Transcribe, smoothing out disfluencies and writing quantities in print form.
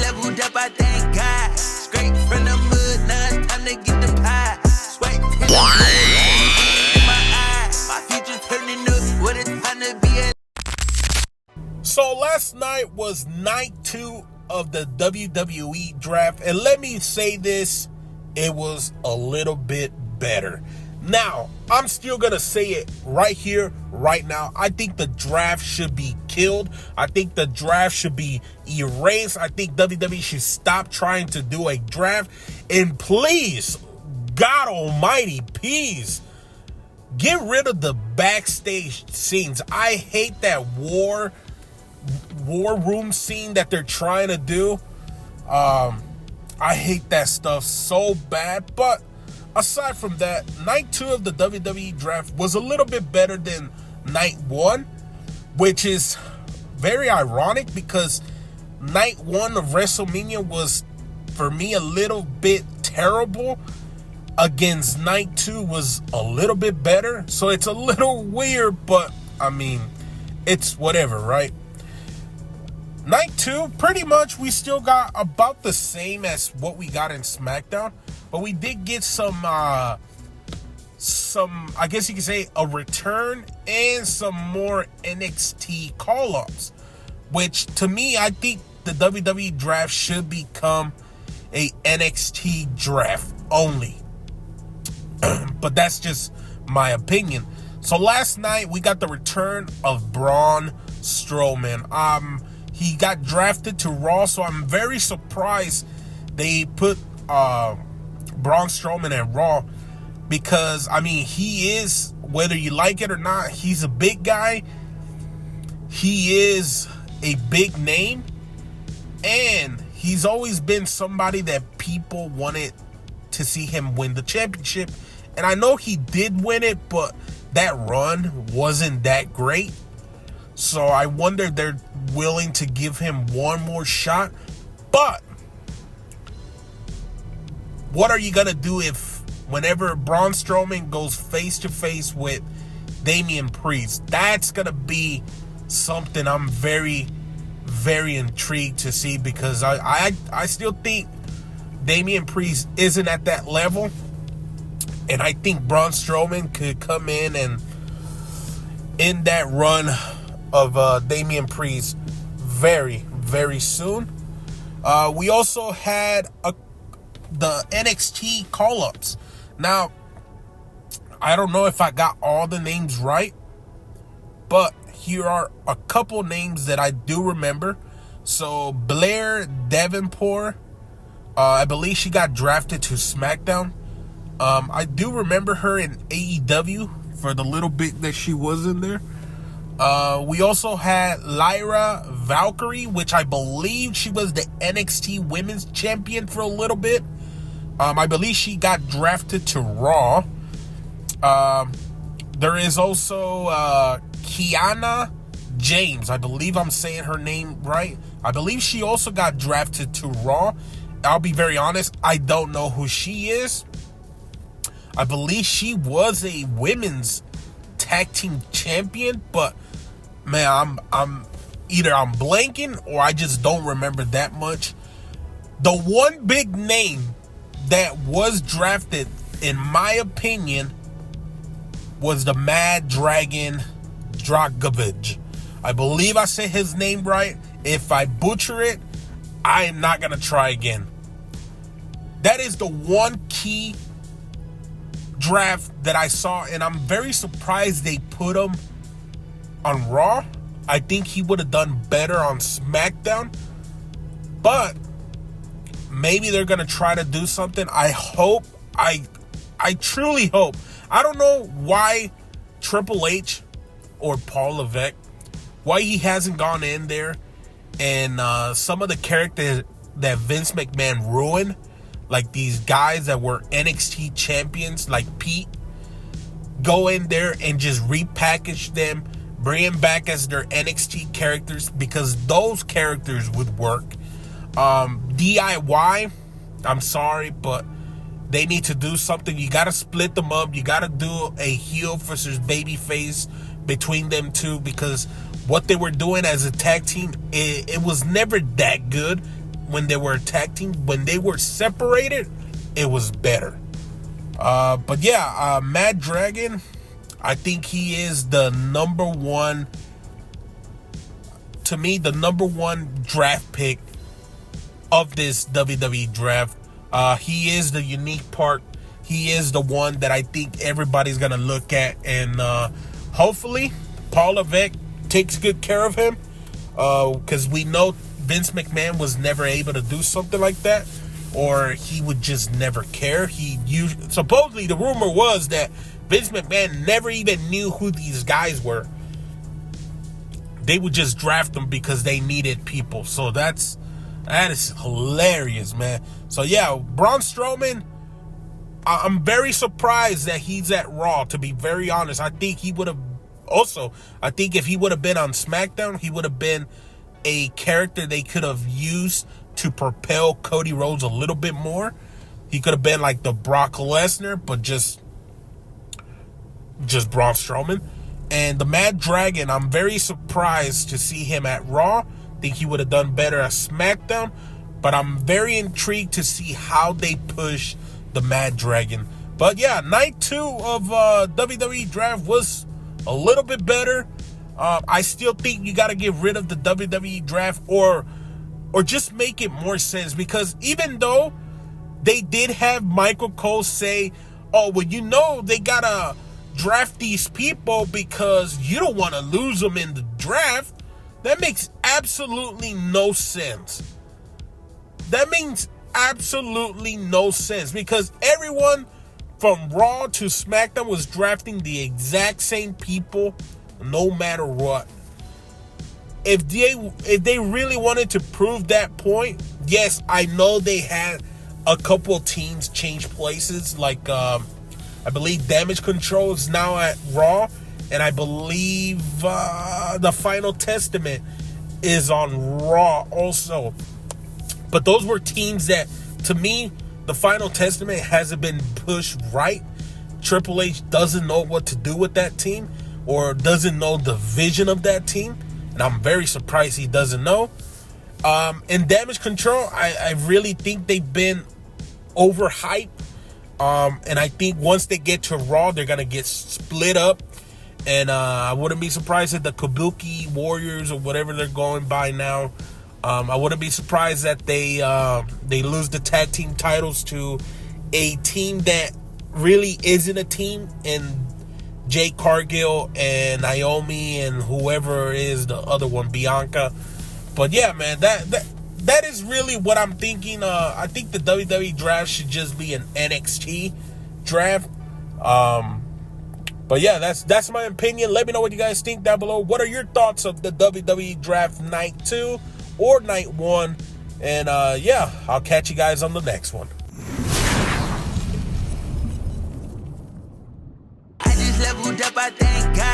leveled up, I thank God. Straight from the mud, now it's time to get the pie. Sweat in the blood, in my eye. My future turning up, what it's time to be a. So last night was night 2 of the WWE draft, and let me say this, it was a little bit better. Now, I'm still going to say it right here, right now. I think the draft should be killed. I think the draft should be erased. I think WWE should stop trying to do a draft. And please, God almighty, please, get rid of the backstage scenes. I hate that war room scene that they're trying to do. I hate that stuff so bad. But aside from that, night 2 of the WWE draft was a little bit better than night 1, which is very ironic because night 1 of WrestleMania was, for me, a little bit terrible. Against night 2 was a little bit better. So it's a little weird, but I mean, it's whatever, right? Night 2, pretty much we still got about the same as what we got in SmackDown, but we did get some, I guess you could say, a return and some more NXT call-ups, which to me, I think the WWE draft should become a NXT draft only. But that's just my opinion. So last night we got the return of Braun Strowman. He got drafted to Raw, so I'm very surprised they put Braun Strowman at Raw because, I mean, he is, whether you like it or not, he's a big guy. He is a big name, and he's always been somebody that people wanted to see him win the championship. And I know he did win it, but that run wasn't that great. So I wonder if they're willing to give him one more shot. But what are you going to do if whenever Braun Strowman goes face to face with Damian Priest? That's going to be something I'm very, very intrigued to see, because I still think Damian Priest isn't at that level. And I think Braun Strowman could come in and end that run of Damian Priest very, very soon. We also had the NXT call-ups. Now, I don't know if I got all the names right, but here are a couple names that I do remember. So, Blair Davenport, I believe she got drafted to SmackDown. I do remember her in AEW for the little bit that she was in there. We also had Lyra Valkyrie, which I believe she was the NXT Women's Champion for a little bit. I believe she got drafted to Raw. There is also Kiana James. I believe I'm saying her name right. I believe she also got drafted to Raw. I'll be very honest, I don't know who she is. I believe she was a women's tag team champion, but man, I'm blanking or I just don't remember that much. The one big name that was drafted, in my opinion, was the Mad Dragon Dragovich. I believe I said his name right. If I butcher it, I am not gonna try again. That is the one key draft that I saw, and I'm very surprised they put him on Raw. I think he would have done better on SmackDown, but maybe they're gonna try to do something. I hope, I truly hope. I don't know why Triple H or Paul Levesque, why he hasn't gone in there and some of the characters that Vince McMahon ruined, like these guys that were NXT champions like Pete, go in there and just repackage them, bring them back as their NXT characters, because those characters would work. DIY, I'm sorry, but they need to do something. You got to split them up. You got to do a heel versus baby face between them two, because what they were doing as a tag team, it was never that good. when they were a tag team. When they were separated, it was better. But yeah, Mad Dragon, I think he is the number one, to me, the number one draft pick of this WWE draft. He is the unique part. He is the one that I think everybody's going to look at. And hopefully, Paul Levesque takes good care of him. Because we know Vince McMahon was never able to do something like that. Or he would just never care. Supposedly, the rumor was that Vince McMahon never even knew who these guys were. They would just draft them because they needed people. So that is hilarious, man. So yeah, Braun Strowman, I'm very surprised that he's at Raw, to be very honest. I think he would have I think if he would have been on SmackDown, he would have been a character they could have used to propel Cody Rhodes a little bit more. He could have been like the Brock Lesnar, but just Braun Strowman. And the Mad Dragon, I'm very surprised to see him at Raw. I think he would have done better at SmackDown, but I'm very intrigued to see how they push the Mad Dragon. But yeah, night 2 of WWE Draft was a little bit better. I still think you got to get rid of the WWE Draft or just make it more sense, because even though they did have Michael Cole say, oh, well, they got to draft these people because you don't want to lose them in the draft. That makes absolutely no sense. That means absolutely no sense, because everyone from Raw to SmackDown was drafting the exact same people no matter what. If they really wanted to prove that point, yes, I know they had a couple of teams change places. Like, I believe Damage Control is now at Raw, and I believe the Final Testament is on Raw also. But those were teams that, to me, the Final Testament hasn't been pushed right. Triple H doesn't know what to do with that team, or doesn't know the vision of that team. And I'm very surprised he doesn't know. And Damage Control, I really think they've been overhyped. And I think once they get to Raw, they're going to get split up. And I wouldn't be surprised if the Kabuki Warriors, or whatever they're going by now, I wouldn't be surprised that they lose the tag team titles to a team that really isn't a team, and Jade Cargill and Naomi and whoever is the other one, Bianca. But yeah, man, that is really what I'm thinking. I think the WWE draft should just be an NXT draft. But yeah, that's my opinion. Let me know what you guys think down below. What are your thoughts of the WWE draft night 2 or night 1? And yeah, I'll catch you guys on the next one. I just leveled up, I thank God.